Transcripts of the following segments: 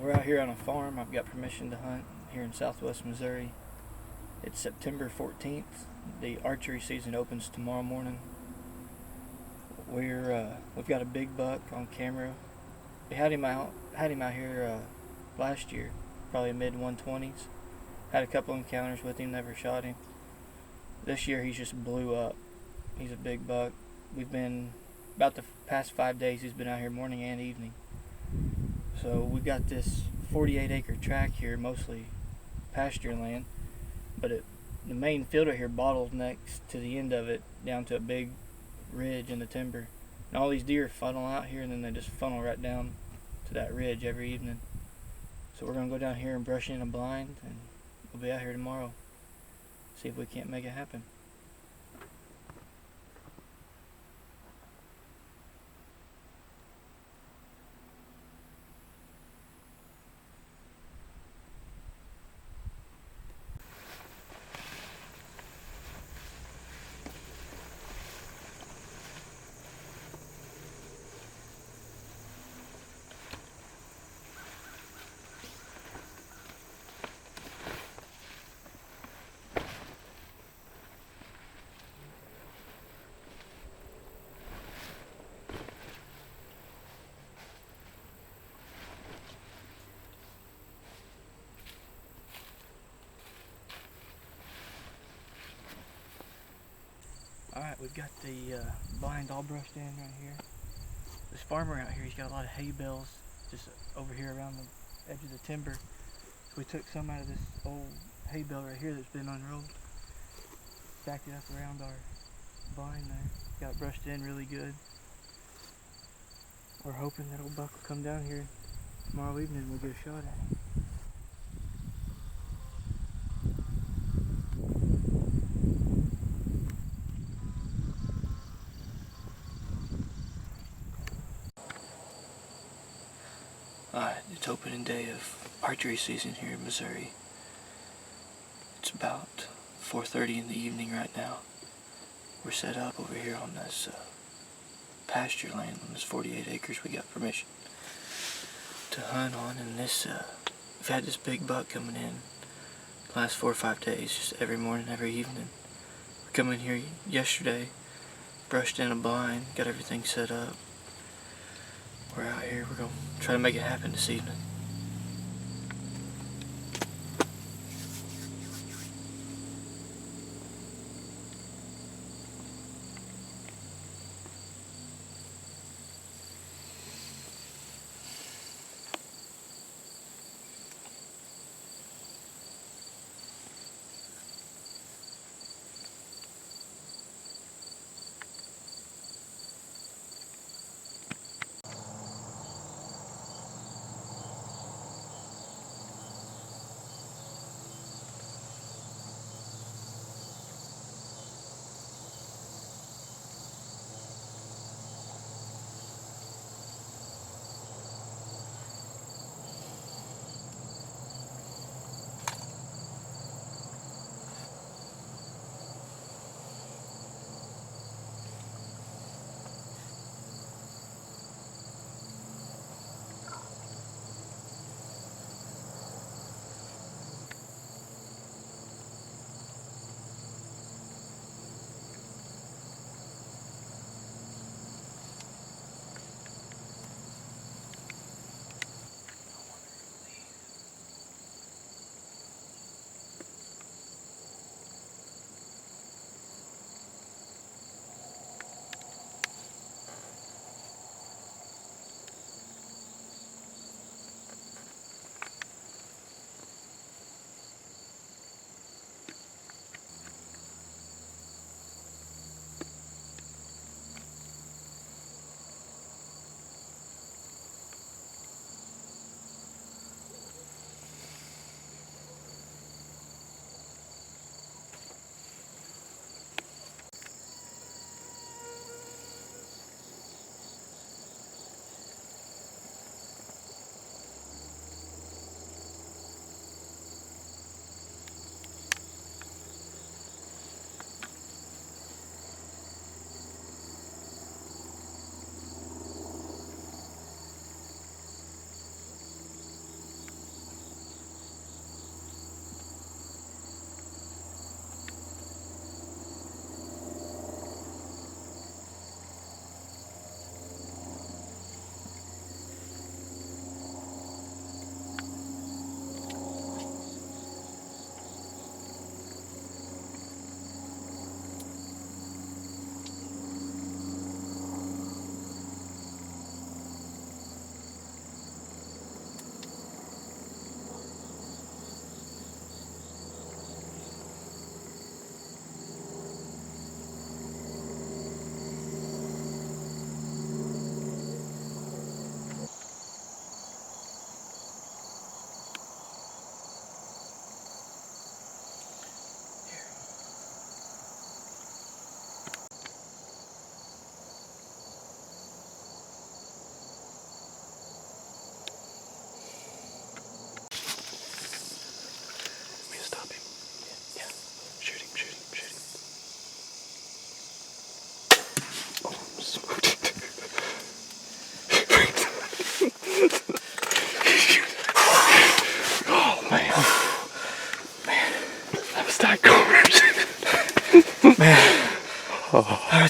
We're out here on a farm. I've got permission to hunt here in southwest Missouri. It's September 14th. The archery season opens tomorrow morning. We've got a big buck on camera. We had him out here last year, probably mid 120s. Had a couple encounters with him, never shot him. This year he's just blew up. He's a big buck. We've been about the past 5 days. He's been out here morning and evening. So we got this 48-acre tract here, mostly pasture land, but the main fielder here bottlenecks to the end of it down to a big ridge in the timber, and all these deer funnel out here, and then they just funnel right down to that ridge every evening. So we're gonna go down here and brush in a blind, and we'll be out here tomorrow. See if we can't make it happen. Alright, we've got the blind all brushed in right here. This farmer out here, he's got a lot of hay bales just over here around the edge of the timber. So we took some out of this old hay bale right here that's been unrolled, stacked it up around our blind there. Got it brushed in really good. We're hoping that old buck will come down here tomorrow evening and we'll get a shot at him. Alright, it's opening day of archery season here in Missouri. It's about 4:30 in the evening right now. We're set up over here on this pasture land, on this 48 acres we got permission to hunt on, and we've had this big buck coming in the last 4 or 5 days, just every morning, every evening. We come in here yesterday, brushed in a blind, got everything set up. We're out here, we're going to try to make it happen this evening.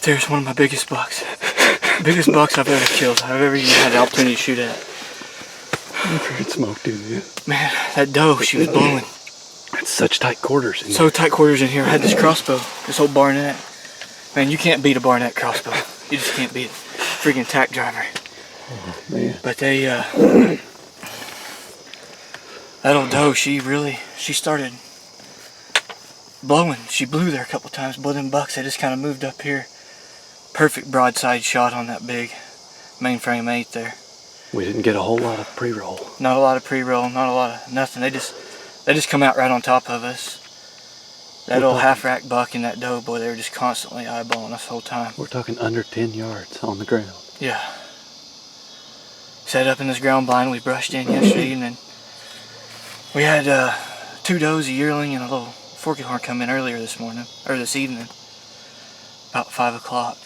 there's one of my biggest bucks. Biggest bucks I've ever killed. I've ever even had the opportunity to shoot at. You freaking smoked, dude. Man, that doe, she was blowing. It's such tight quarters in here. So tight quarters in here. I had this crossbow, this old barnet. Man, you can't beat a barnet crossbow. You just can't beat it. Freaking tack driver. Oh, man. But they, that old doe, she started blowing. She blew there a couple times. But them bucks, they just kind of moved up here. Perfect broadside shot on that big mainframe 8 there. We didn't get a whole lot of pre-roll. Not a lot of pre-roll, not a lot of nothing. They just come out right on top of us. That old half-rack buck and that doe, boy, they were just constantly eyeballing us the whole time. We're talking under 10 yards on the ground. Yeah. Set up in this ground blind we brushed in yesterday evening. We had 2 does, a yearling, and a little forky horn come in earlier this morning, or this evening, about 5 o'clock.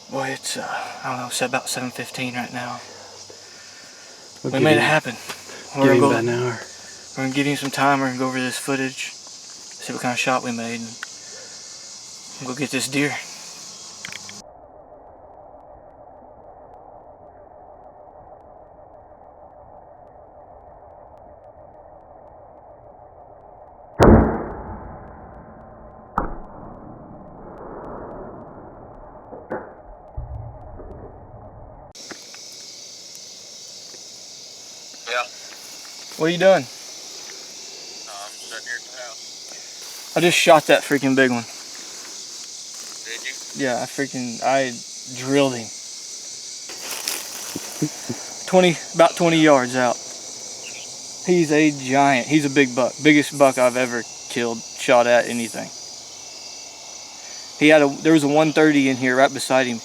Boy, it's, I don't know, it's about 7:15 right now. We made it happen. Give him about an hour. We're going to give him some time. We're going to go over this footage, see what kind of shot we made, and we'll go get this deer. Yeah. What are you doing? I'm sitting here at the house. I just shot that freaking big one. Did you? Yeah, I drilled him. About 20 yards out. He's a giant. He's a big buck. Biggest buck I've ever killed, shot at anything. There was a 130 in here right beside him,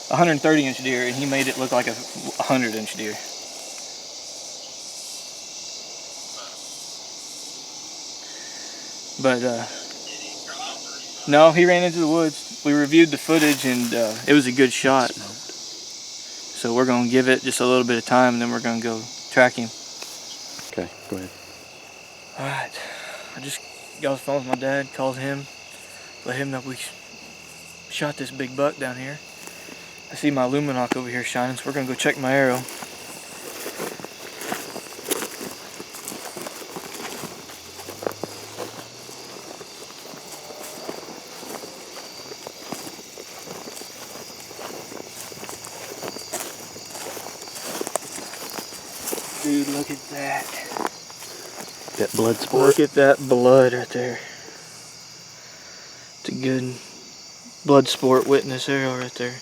a 130-inch deer, and he made it look like a 100-inch deer. But no, he ran into the woods. We reviewed the footage, and it was a good shot. So we're gonna give it just a little bit of time, and then we're gonna go track him. Okay, go ahead. All right, I just got off the phone with my dad. Called him, let him know we shot this big buck down here. I see my Luminoc over here shining, so we're gonna go check my arrow. Dude, look at that. That blood sport. Look at that blood right there. It's a good blood sport witness arrow right there.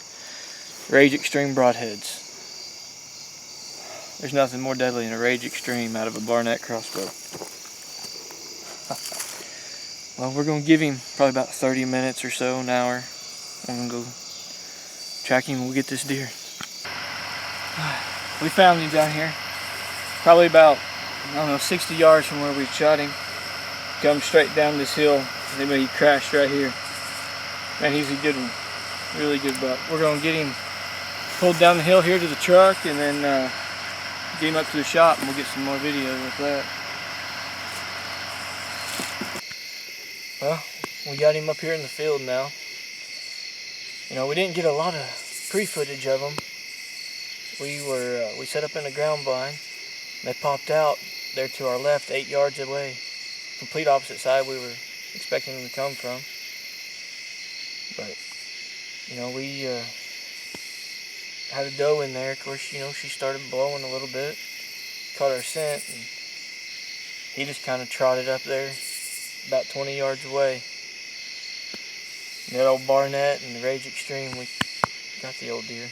Rage Extreme broadheads. There's nothing more deadly than a Rage Extreme out of a Barnett crossbow. Well, we're going to give him probably about 30 minutes or so, an hour. I'm going to go track him and we'll get this deer. We found him down here. Probably about, I don't know, 60 yards from where we shot him. Come straight down this hill. And then he crashed right here. Man, he's a good one. Really good buck. We're going to get him pulled down the hill here to the truck and then get him up to the shop and we'll get some more video with that. Well, we got him up here in the field now. You know, we didn't get a lot of pre-footage of him. We set up in a ground blind. They popped out there to our left, 8 yards away. Complete opposite side we were expecting them to come from. But, you know, we had a doe in there. Of course, you know, she started blowing a little bit. Caught our scent, and he just kind of trotted up there about 20 yards away. That old Barnett and the Rage Extreme, we got the old deer.